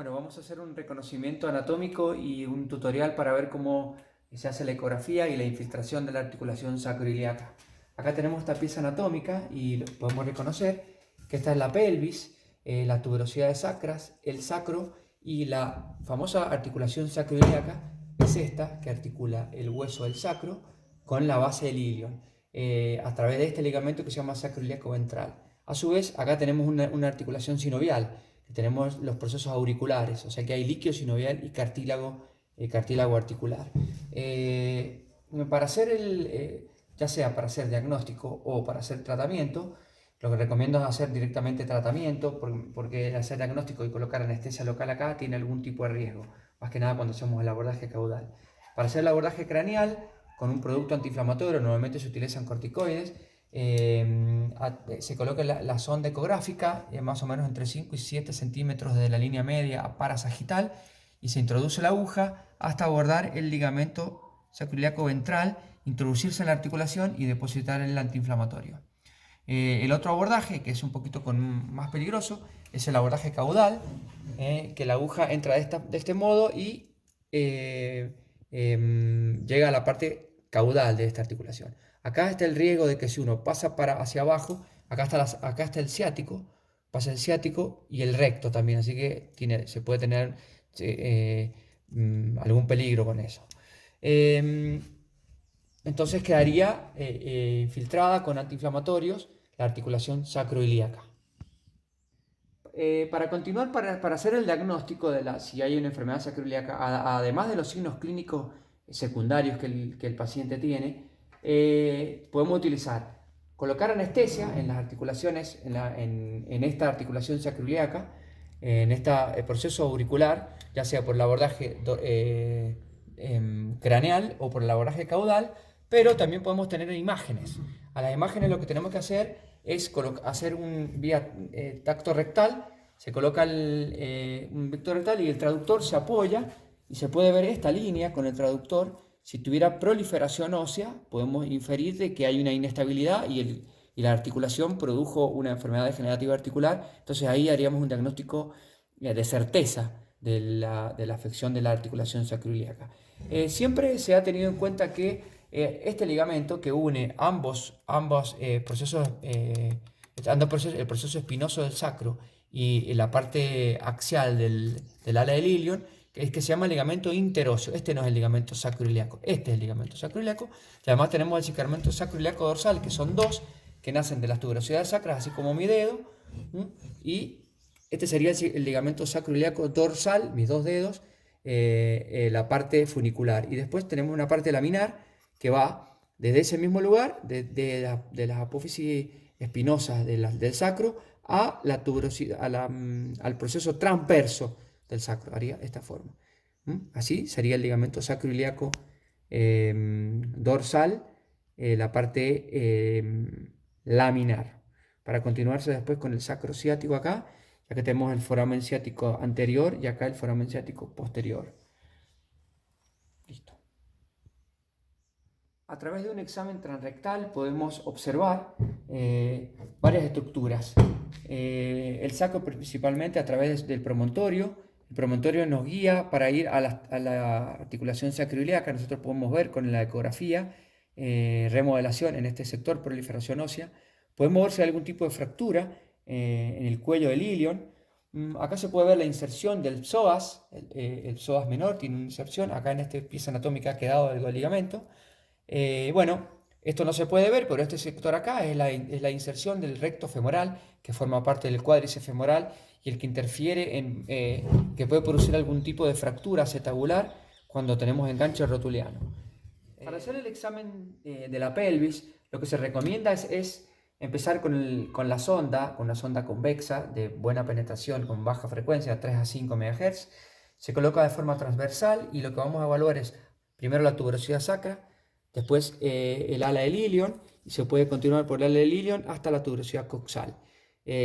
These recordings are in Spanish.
Bueno, vamos a hacer un reconocimiento anatómico y un tutorial para ver cómo se hace la ecografía y la infiltración de la articulación sacroiliaca. Acá tenemos esta pieza anatómica y podemos reconocer que esta es la pelvis, las tuberosidades sacras, el sacro y la famosa articulación sacroiliaca es esta que articula el hueso del sacro con la base del ilion a través de este ligamento que se llama sacroiliaco ventral. A su vez, acá tenemos una articulación sinovial. Tenemos los procesos auriculares, o sea que hay líquido sinovial y cartílago articular. Para hacer ya sea para hacer diagnóstico o para hacer tratamiento, lo que recomiendo es hacer directamente tratamiento, porque hacer diagnóstico y colocar anestesia local acá tiene algún tipo de riesgo, más que nada cuando hacemos el abordaje caudal. Para hacer el abordaje craneal, con un producto antiinflamatorio, normalmente se utilizan corticoides. Se coloca la sonda ecográfica más o menos entre 5 y 7 centímetros desde la línea media parasagital y se introduce la aguja hasta abordar el ligamento sacroiliaco ventral, introducirse en la articulación y depositar el antiinflamatorio. El otro abordaje, que es un poquito más peligroso, es el abordaje caudal, que la aguja entra de este modo y llega a la parte caudal de esta articulación. Acá está el riesgo de que si uno pasa hacia abajo, acá está el ciático, pasa el ciático y el recto también, así que se puede tener algún peligro con eso. Entonces quedaría infiltrada con antiinflamatorios la articulación sacroiliaca. Para continuar, para hacer el diagnóstico de si hay una enfermedad sacroiliaca, además de los signos clínicos secundarios que el paciente tiene, podemos utilizar, colocar anestesia en las articulaciones, en esta articulación sacroiliaca, en este proceso auricular, ya sea por el abordaje craneal o por el abordaje caudal, pero también podemos tener imágenes. A las imágenes lo que tenemos que hacer es hacer un vía tacto rectal, se coloca un vector rectal y el traductor se apoya y se puede ver esta línea con el traductor. Si tuviera proliferación ósea, podemos inferir de que hay una inestabilidad y la articulación produjo una enfermedad degenerativa articular, entonces ahí haríamos un diagnóstico de certeza de la afección de la articulación sacroiliaca. Siempre se ha tenido en cuenta que este ligamento que une ambos procesos, el proceso espinoso del sacro y la parte axial del ala del ilion, que se llama ligamento interóseo. Este no es el ligamento sacroiliaco, este es el ligamento sacroiliaco. Y además tenemos el ligamento sacroiliaco dorsal, que son dos que nacen de las tuberosidades sacras, así como mi dedo. Y este sería el ligamento sacroiliaco dorsal, mis dos dedos, la parte funicular. Y después tenemos una parte laminar que va desde ese mismo lugar, de las apófisis espinosas del sacro, a la tuberosidad, al proceso transverso del sacro, haría esta forma. Así sería el ligamento sacroiliaco dorsal, la parte laminar. Para continuarse después con el sacro ciático acá, ya que tenemos el foramen ciático anterior y acá el foramen ciático posterior. Listo. A través de un examen transrectal podemos observar varias estructuras. El sacro principalmente a través del promontorio. El promontorio nos guía para ir a la articulación sacroiliaca. Nosotros podemos ver con la ecografía remodelación en este sector, proliferación ósea. Podemos ver si hay algún tipo de fractura en el cuello del ilion. Acá se puede ver la inserción del psoas. El psoas menor tiene una inserción. Acá en esta pieza anatómica ha quedado el ligamento. Bueno, esto no se puede ver, pero este sector acá es la inserción del recto femoral, que forma parte del cuádriceps femoral y el que interfiere que puede producir algún tipo de fractura acetabular cuando tenemos enganche rotuliano. Para hacer el examen de la pelvis, lo que se recomienda es empezar con una sonda convexa de buena penetración con baja frecuencia, 3 a 5 MHz. Se coloca de forma transversal y lo que vamos a evaluar es primero la tuberosidad sacra, después el ala del ilion, y se puede continuar por el ala del ilion hasta la tuberosidad coxal.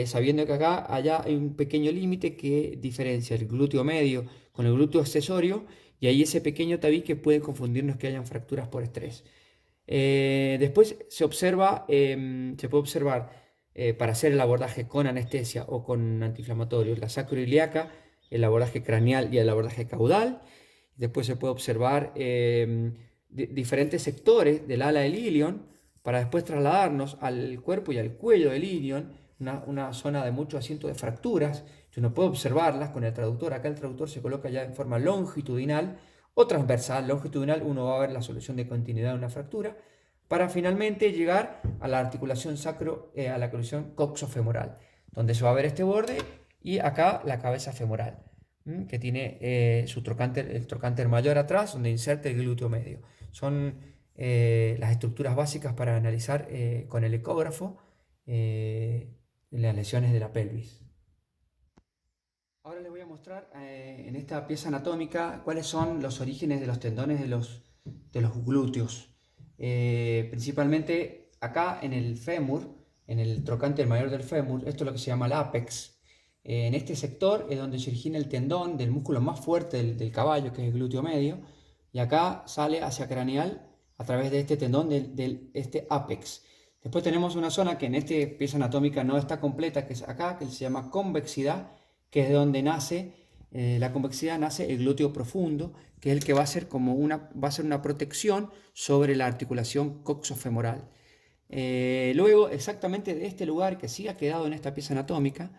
Sabiendo que allá hay un pequeño límite que diferencia el glúteo medio con el glúteo accesorio, y ahí ese pequeño tabique puede confundirnos que hayan fracturas por estrés. Después se puede observar para hacer el abordaje con anestesia o con antiinflamatorios la sacroiliaca el abordaje craneal y el abordaje caudal. Después se puede observar diferentes sectores del ala del ilion para después trasladarnos al cuerpo y al cuello del ilion, una zona de mucho asiento de fracturas. Uno puede observarlas con el traductor. Acá el traductor se coloca ya en forma longitudinal o transversal. Longitudinal uno va a ver la solución de continuidad de una fractura, para finalmente llegar a la articulación a la articulación coxofemoral, donde se va a ver este borde y acá la cabeza femoral, que tiene el trocánter mayor atrás, donde inserta el glúteo medio. Son las estructuras básicas para analizar con el ecógrafo las lesiones de la pelvis. Ahora les voy a mostrar en esta pieza anatómica cuáles son los orígenes de los tendones de los glúteos. Principalmente acá en el fémur, en el trocánter mayor del fémur, esto es lo que se llama el ápex. En este sector es donde se origina el tendón del músculo más fuerte del caballo, que es el glúteo medio, y acá sale hacia craneal a través de este tendón este ápex. Después tenemos una zona que en esta pieza anatómica no está completa, que es acá, que se llama convexidad, que es de donde nace la convexidad, nace el glúteo profundo, que es el que va a ser una protección sobre la articulación coxofemoral. Luego, exactamente de este lugar que sí ha quedado en esta pieza anatómica,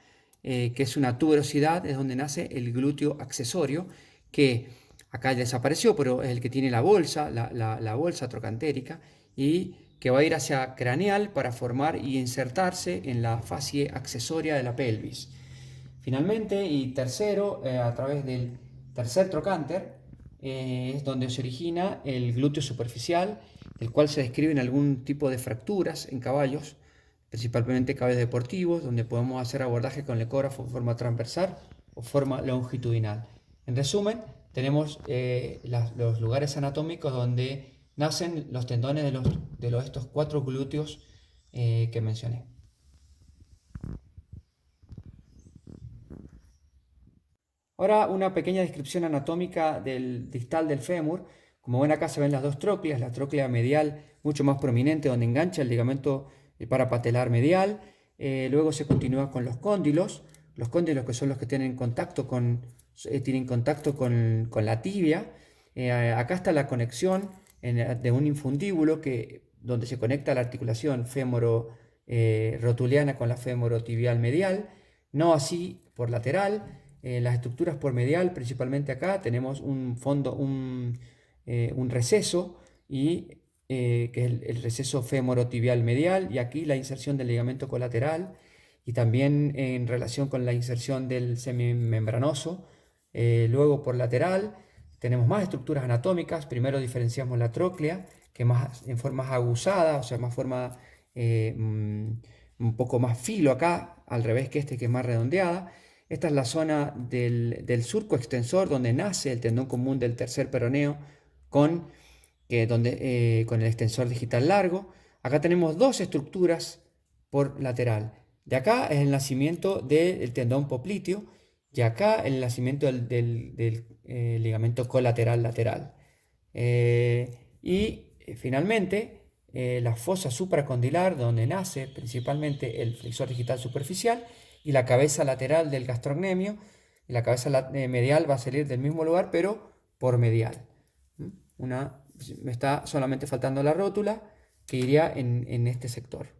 que es una tuberosidad, es donde nace el glúteo accesorio, que acá ya desapareció, pero es el que tiene la bolsa, la bolsa trocantérica, y que va a ir hacia craneal para formar y insertarse en la fascie accesoria de la pelvis. Finalmente, y tercero, a través del tercer trocánter, es donde se origina el glúteo superficial, el cual se describen algún tipo de fracturas en caballos, principalmente caballos deportivos, donde podemos hacer abordaje con el ecógrafo de forma transversal o forma longitudinal. En resumen, tenemos los lugares anatómicos donde nacen los tendones de estos 4 glúteos que mencioné. Ahora una pequeña descripción anatómica del distal del fémur. Como ven acá se ven las dos trócleas, la tróclea medial mucho más prominente donde engancha el ligamento parapatelar medial. Luego se continúa con los cóndilos que son los que tienen contacto con la tibia. Acá está la conexión de un infundíbulo donde se conecta la articulación fémoro-rotuliana con la fémoro-tibial medial, no así por lateral. Las estructuras por medial, principalmente acá, tenemos un receso, que es el receso femorotibial medial, y aquí la inserción del ligamento colateral, y también en relación con la inserción del semimembranoso. Luego por lateral tenemos más estructuras anatómicas. Primero diferenciamos la tróclea, que en forma aguzada, o sea, un poco más filo acá, al revés que que es más redondeada. Esta es la zona del surco extensor, donde nace el tendón común del tercer peroneo con el extensor digital largo. Acá tenemos dos estructuras por lateral. De acá es el nacimiento del tendón popliteo y acá el nacimiento del ligamento colateral lateral. Finalmente, la fosa supracondilar, donde nace principalmente el flexor digital superficial, y la cabeza lateral del gastrocnemio. Y la cabeza medial va a salir del mismo lugar, pero por medial. Me está solamente faltando la rótula, que iría en este sector.